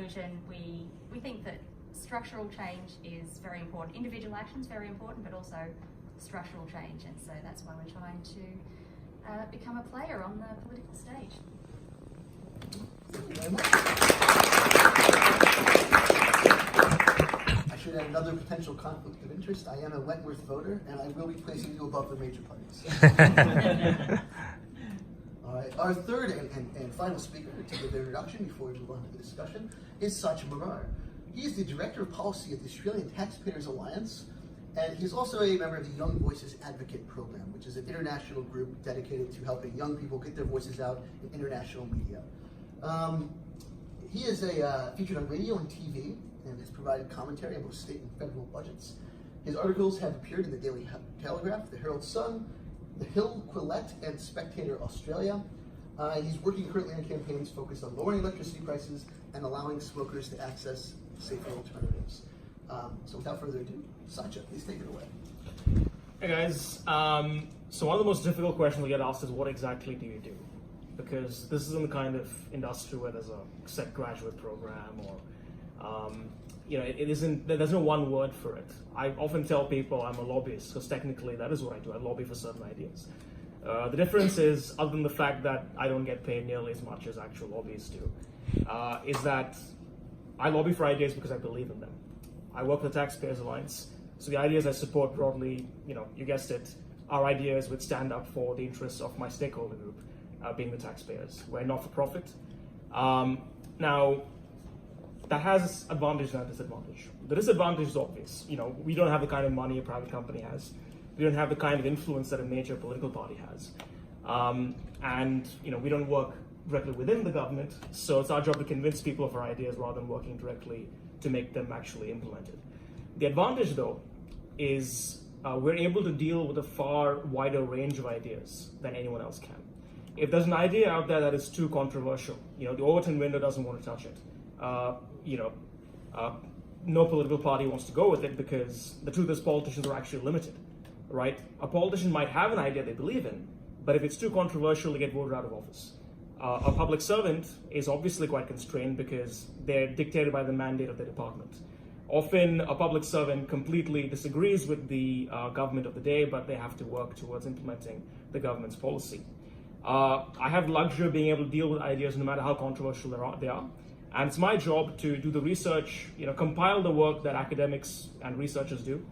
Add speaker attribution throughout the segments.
Speaker 1: conclusion, we think that structural change is very important. Individual action is very important, but also structural change, and so that's why we're trying to become a player on the political stage.
Speaker 2: Thank you very much. I should add another potential conflict of interest. I am a Wentworth voter, and I will be placing you above the major parties. All right, our third and final speaker to give their introduction before we move on to the discussion is Satya Marar. He is the Director of Policy at the Australian Taxpayers Alliance, and he's also a member of the Young Voices Advocate Program, which is an international group dedicated to helping young people get their voices out in international media. He is featured on radio and TV and has provided commentary on both state and federal budgets. His articles have appeared in the Daily Telegraph, the Herald Sun, the Hill Quillette, and Spectator Australia. And he's working currently on campaigns focused on lowering electricity prices and allowing smokers to access safer alternatives. So without further ado, Satya, please take it away.
Speaker 3: Hey guys, so one of the most difficult questions we get asked is what exactly do you do? Because this isn't the kind of industry where there's a set graduate program or, it isn't, there's no one word for it. I often tell people I'm a lobbyist because technically that is what I do. I lobby for certain ideas. The difference is, other than the fact that I don't get paid nearly as much as actual lobbyists do, is that I lobby for ideas because I believe in them. I work for the Taxpayers Alliance, so the ideas I support broadly, you guessed it, are ideas which stand up for the interests of my stakeholder group, being the taxpayers. We're not for profit. Now, that has advantage and disadvantage. The disadvantage is obvious. We don't have the kind of money a private company has. We don't have the kind of influence that a major political party has. And we don't work directly within the government, so it's our job to convince people of our ideas rather than working directly to make them actually implemented. The advantage, though, is we're able to deal with a far wider range of ideas than anyone else can. If there's an idea out there that is too controversial, the Overton window doesn't want to touch it. No political party wants to go with it because the truth is politicians are actually limited, right? A politician might have an idea they believe in, but if it's too controversial, they get voted out of office. A public servant is obviously quite constrained because they're dictated by the mandate of the department. Often a public servant completely disagrees with the government of the day, but they have to work towards implementing the government's policy. I have the luxury of being able to deal with ideas no matter how controversial they are. And it's my job to do the research, compile the work that academics and researchers do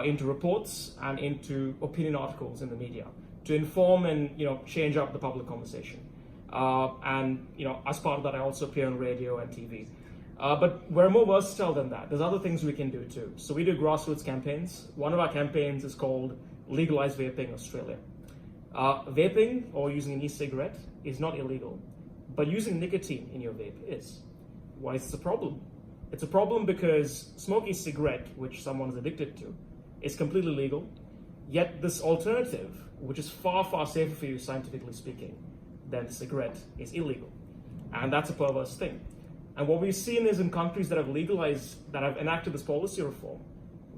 Speaker 3: into reports and into opinion articles in the media to inform and change up the public conversation. And as part of that, I also appear on radio and TV. But we're more versatile than that. There's other things we can do too. So we do grassroots campaigns. One of our campaigns is called Legalize Vaping Australia. Vaping, or using an e-cigarette, is not illegal, but using nicotine in your vape is. Why is this a problem? It's a problem because smoking a cigarette, which someone is addicted to, is completely legal, yet this alternative, which is far, far safer for you, scientifically speaking, than the cigarette, is illegal. And that's a perverse thing. And what we've seen is in countries that have legalized, that have enacted this policy reform,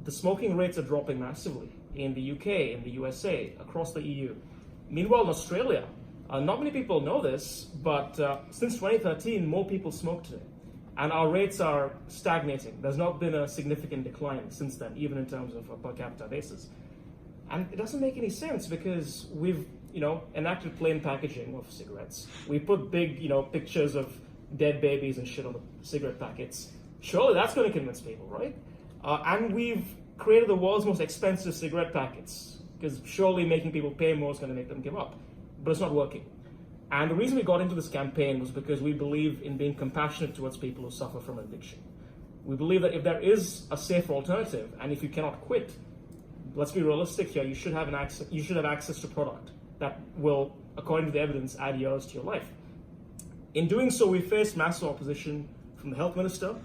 Speaker 3: the smoking rates are dropping massively in the UK, in the USA, across the EU. Meanwhile, in Australia, not many people know this, but since 2013, more people smoke today. And our rates are stagnating. There's not been a significant decline since then, even in terms of a per capita basis. And it doesn't make any sense because we've, enacted plain packaging of cigarettes. We put big, pictures of dead babies and shit on the cigarette packets. Surely that's going to convince people, right? And we've created the world's most expensive cigarette packets because surely making people pay more is going to make them give up. But it's not working. And the reason we got into this campaign was because we believe in being compassionate towards people who suffer from addiction. We believe that if there is a safer alternative, and if you cannot quit, let's be realistic here, you should have access to product that will, according to the evidence, add years to your life. In doing so, we faced massive opposition from the health minister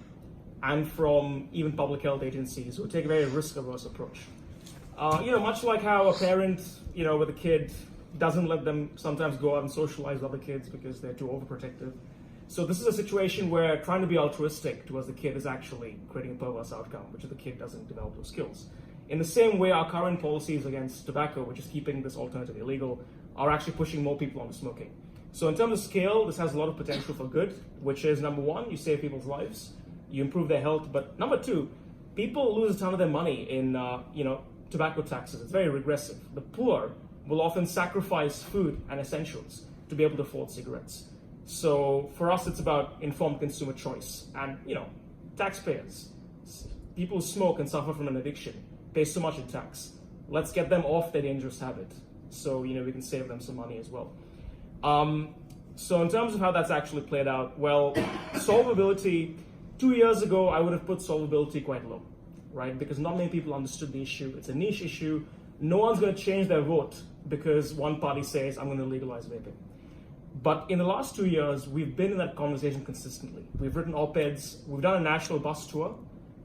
Speaker 3: and from even public health agencies who take a very risk-averse approach. Much like how a parent, with a kid doesn't let them sometimes go out and socialize with other kids because they're too overprotective. So this is a situation where trying to be altruistic towards the kid is actually creating a perverse outcome, which is the kid doesn't develop those skills. In the same way, our current policies against tobacco, which is keeping this alternative illegal, are actually pushing more people onto smoking. So in terms of scale, this has a lot of potential for good, which is number one, you save people's lives, you improve their health, but number two, people lose a ton of their money in tobacco taxes. It's very regressive. The poor will often sacrifice food and essentials to be able to afford cigarettes. So for us, it's about informed consumer choice. And, taxpayers, people who smoke and suffer from an addiction, pay so much in tax. Let's get them off their dangerous habit so, we can save them some money as well. So in terms of how that's actually played out, well, solvability, 2 years ago, I would have put solvability quite low, right? Because not many people understood the issue. It's a niche issue. No one's going to change their vote because one party says, I'm going to legalize vaping. But in the last 2 years, we've been in that conversation consistently. We've written op-eds. We've done a national bus tour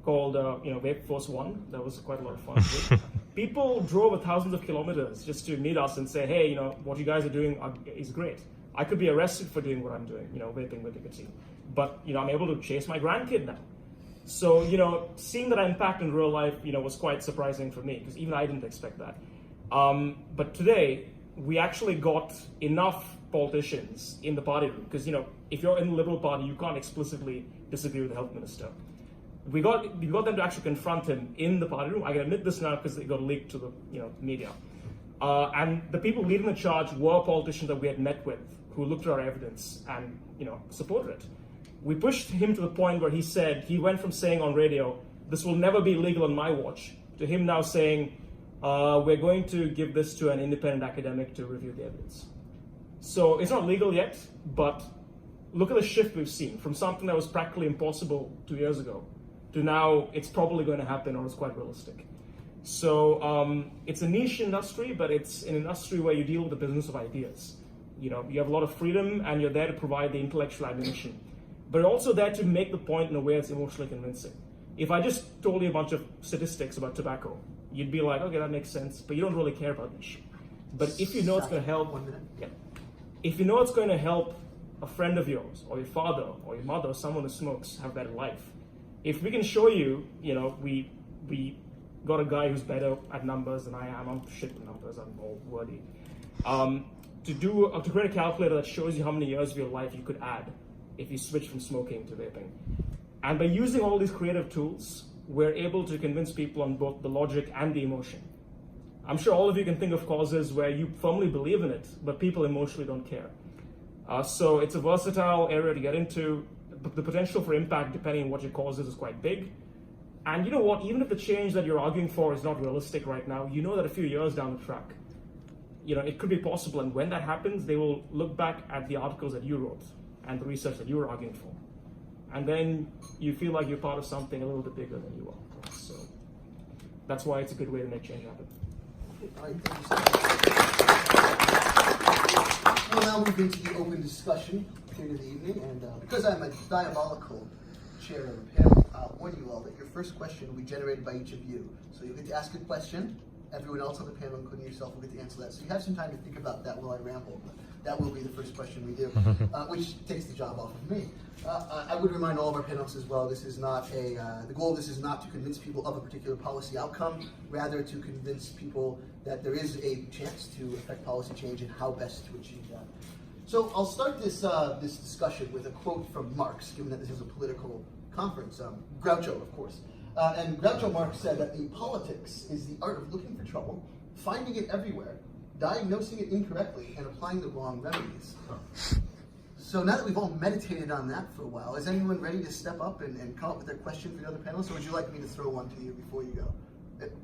Speaker 3: called, Vape Force One. That was quite a lot of fun. People drove thousands of kilometers just to meet us and say, hey, what you guys are doing is great. I could be arrested for doing what I'm doing, vaping with nicotine. But, I'm able to chase my grandkid now. So, seeing that impact in real life, was quite surprising for me because even I didn't expect that. But today, we actually got enough politicians in the party room because, if you're in the Liberal Party, you can't explicitly disagree with the health minister. We got them to actually confront him in the party room. I can admit this now because it got leaked to the media. And the people leading the charge were politicians that we had met with who looked at our evidence and, supported it. We pushed him to the point where he went from saying on radio, this will never be legal on my watch, to him now saying, we're going to give this to an independent academic to review the evidence. So it's not legal yet, but look at the shift we've seen from something that was practically impossible 2 years ago to now it's probably going to happen or it's quite realistic. So it's a niche industry, but it's an industry where you deal with the business of ideas. You have a lot of freedom and you're there to provide the intellectual ammunition, but you're also there to make the point in a way that's emotionally convincing. If I just told you a bunch of statistics about tobacco, you'd be like, okay, that makes sense, but you don't really care about the issue. But if you know it's going to help, if you know it's going to help a friend of yours, or your father, or your mother, or someone who smokes have better life, if we can show you, we got a guy who's better at numbers than I am. I'm shit with numbers. I'm all wordy. To create a calculator that shows you how many years of your life you could add if you switch from smoking to vaping. And by using all these creative tools, we're able to convince people on both the logic and the emotion. I'm sure all of you can think of causes where you firmly believe in it, but people emotionally don't care. So it's a versatile area to get into. The potential for impact, depending on what your cause is quite big. And you know what, even if the change that you're arguing for is not realistic right now, you know that a few years down the track, it could be possible. And when that happens, they will look back at the articles that you wrote and the research that you were arguing for. And then you feel like you're part of something a little bit bigger than you are. So that's why it's a good way to make change happen.
Speaker 2: All right, thank you. We'll now move into the open discussion period of the evening, and because I'm a diabolical chair of the panel, I'll warn you all that your first question will be generated by each of you. So you'll get to ask a question. Everyone else on the panel, including yourself, will get to answer that. So you have some time to think about that while I ramble. But that will be the first question we do, which takes the job off of me. I would remind all of our panelists as well, this is not the goal of this is not to convince people of a particular policy outcome, rather to convince people that there is a chance to affect policy change and how best to achieve that. So I'll start this discussion with a quote from Marx, given that this is a political conference. Groucho, of course. And Groucho Marx said that the politics is the art of looking for trouble, finding it everywhere, diagnosing it incorrectly, and applying the wrong remedies. So now that we've all meditated on that for a while, is anyone ready to step up and come up with their question for the other panelists, or would you like me to throw one to you before you go?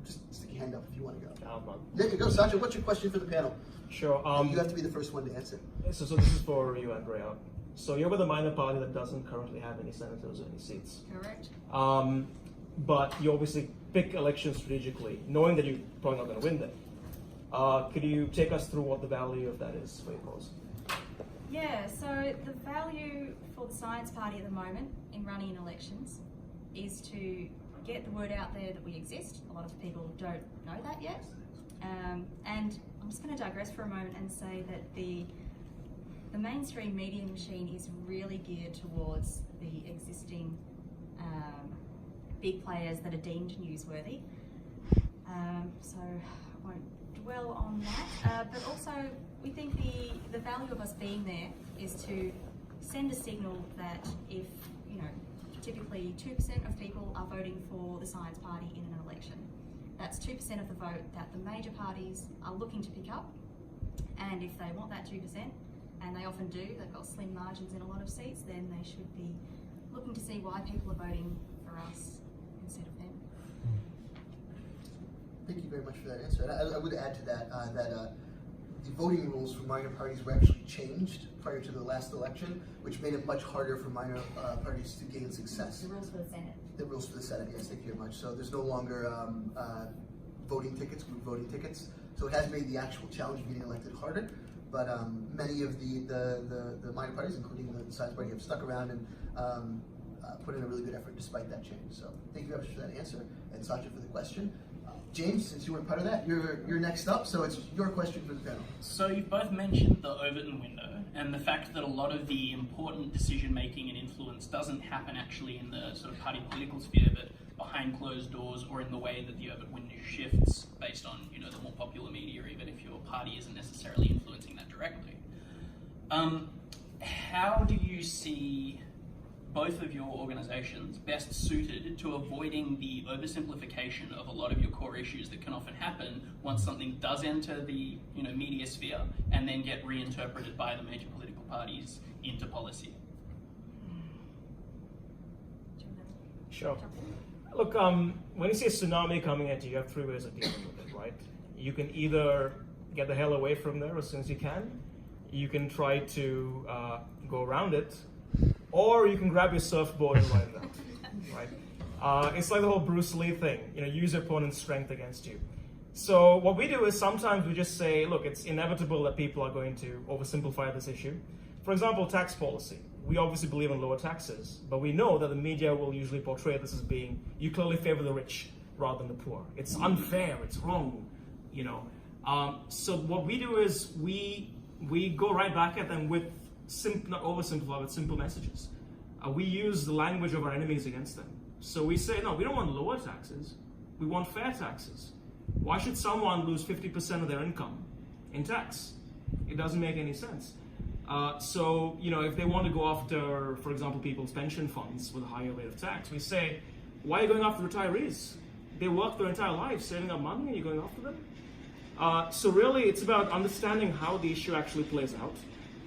Speaker 2: Just stick your hand up if you want to go. There you go, Satya. What's your question for the panel?
Speaker 3: Sure.
Speaker 2: You have to be the first one to answer.
Speaker 3: So this is for you, Andrea. So you're with a minor party that doesn't currently have any senators or any seats.
Speaker 1: Correct.
Speaker 3: But you obviously pick elections strategically, knowing that you're probably not going to win them. Could you take us through what the value of that is for your cause?
Speaker 1: Yeah, so the value for the Science Party at the moment in running in elections is to get the word out there that we exist. A lot of people don't know that yet. And I'm just going to digress for a moment and say that the mainstream media machine is really geared towards the existing big players that are deemed newsworthy. So I won't dwell on that. But also We think the value of us being there is to send a signal that if, typically 2% of people are voting for the Science Party in an election. That's 2% of the vote that the major parties are looking to pick up. And if they want that 2%, and they often do, they've got slim margins in a lot of seats, then they should be looking to see why people are voting for us instead of them.
Speaker 2: Thank you very much for that answer. And I would add to that that the voting rules for minor parties were actually changed prior to the last election, which made it much harder for minor parties to gain success.
Speaker 1: The rules for the Senate.
Speaker 2: The rules for the Senate, yes, thank you very much. So there's no longer voting tickets, group voting tickets. So it has made the actual challenge of getting elected harder. But many of the minor parties, including the Science Party, have stuck around and put in a really good effort despite that change. So thank you very much for that answer, and Satya for the question. James, since you weren't part of that, you're next up, so it's your question for the panel.
Speaker 4: So you've both mentioned the Overton window and the fact that a lot of the important decision-making and influence doesn't happen actually in the sort of party political sphere, but behind closed doors or in the way that the Overton window shifts based on, the more popular media, even if your party isn't necessarily influencing that directly. How do you see both of your organisations best suited to avoiding the oversimplification of a lot of your core issues that can often happen once something does enter the media sphere and then get reinterpreted by the major political parties into policy?
Speaker 3: Sure. Look, when you see a tsunami coming at you, you have three ways of dealing with it, right? You can either get the hell away from there as soon as you can, you can try to go around it, or you can grab your surfboard and ride that, right? It's like the whole Bruce Lee thing, use your opponent's strength against you. So what we do is sometimes we just say, look, it's inevitable that people are going to oversimplify this issue. For example, tax policy. We obviously believe in lower taxes, but we know that the media will usually portray this as being, you clearly favor the rich rather than the poor. It's unfair, it's wrong, So what we do is we go right back at them with not oversimplified, but simple messages. We use the language of our enemies against them. So we say, no, we don't want lower taxes. We want fair taxes. Why should someone lose 50% of their income in tax? It doesn't make any sense. So, if they want to go after, for example, people's pension funds with a higher rate of tax, we say, why are you going after retirees? They work their entire lives saving up money and you're going after them? So really, it's about understanding how the issue actually plays out.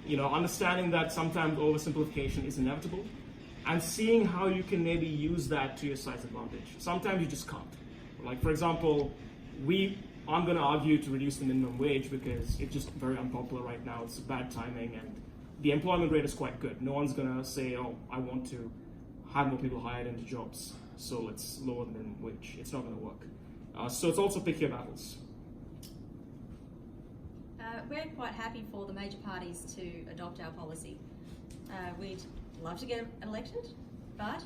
Speaker 3: Understanding that sometimes oversimplification is inevitable, and seeing how you can maybe use that to your side's advantage. Sometimes you just can't. Like, for example, I'm going to argue to reduce the minimum wage because it's just very unpopular right now. It's bad timing, and the employment rate is quite good. No one's going to say, oh, I want to have more people hired into jobs, so let's lower the minimum wage. It's not going to work. So it's also pick your battles.
Speaker 1: We're quite happy for the major parties to adopt our policy. We'd love to get elected, but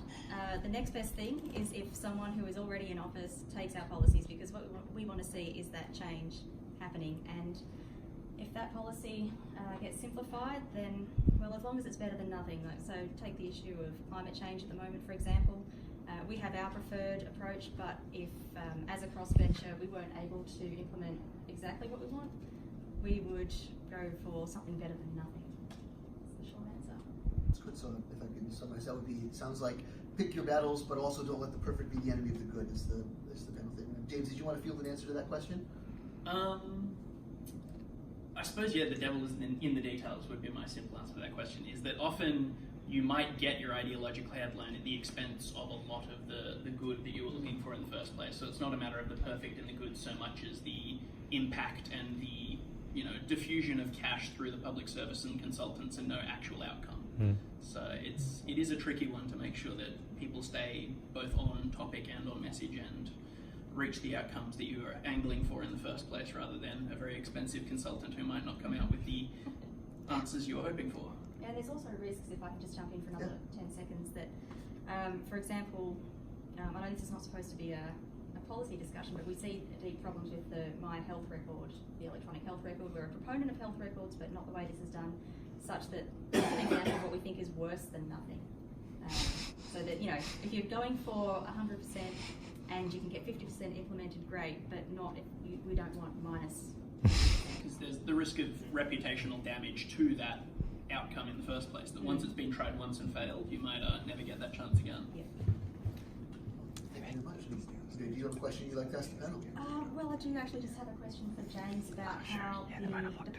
Speaker 1: the next best thing is if someone who is already in office takes our policies, because what we want to see is that change happening. And if that policy gets simplified, then, well, as long as it's better than nothing. So take the issue of climate change at the moment, for example. We have our preferred approach, but if, as a crossbencher, we weren't able to implement exactly what we want, we would go for something better than nothing. That's the short answer.
Speaker 2: That's good. So if I could summarize, that would be, it sounds like pick your battles, but also don't let the perfect be the enemy of the good is the kind of thing. James, did you want to field an answer to that question?
Speaker 4: I suppose, the devil is in the details would be my simple answer to that question, is that often you might get your ideological headline at the expense of a lot of the good that you were looking for in the first place. So it's not a matter of the perfect and the good so much as the impact and the diffusion of cash through the public service and consultants and no actual outcome. So it is a tricky one to make sure that people stay both on topic and on message and reach the outcomes that you are angling for in the first place, rather than a very expensive consultant who might not come out with the answers you're hoping for.
Speaker 1: Yeah, there's also risks, if I can just jump in for another 10 seconds, that, for example, I know this is not supposed to be a policy discussion, but we see deep problems with the My Health Record, the electronic health record. We're a proponent of health records, but not the way this is done, such that it's an example of what we think is worse than nothing. So that, if you're going for 100% and you can get 50% implemented, great, but not if we don't want minus 50%.
Speaker 4: because there's the risk of reputational damage to that outcome in the first place. That once it's been tried once and failed, you might never get that chance again.
Speaker 1: Yeah.
Speaker 2: Thank you very much. Do you have a question you'd like to ask the panel?
Speaker 1: Well, I do actually just have a question for James about how the public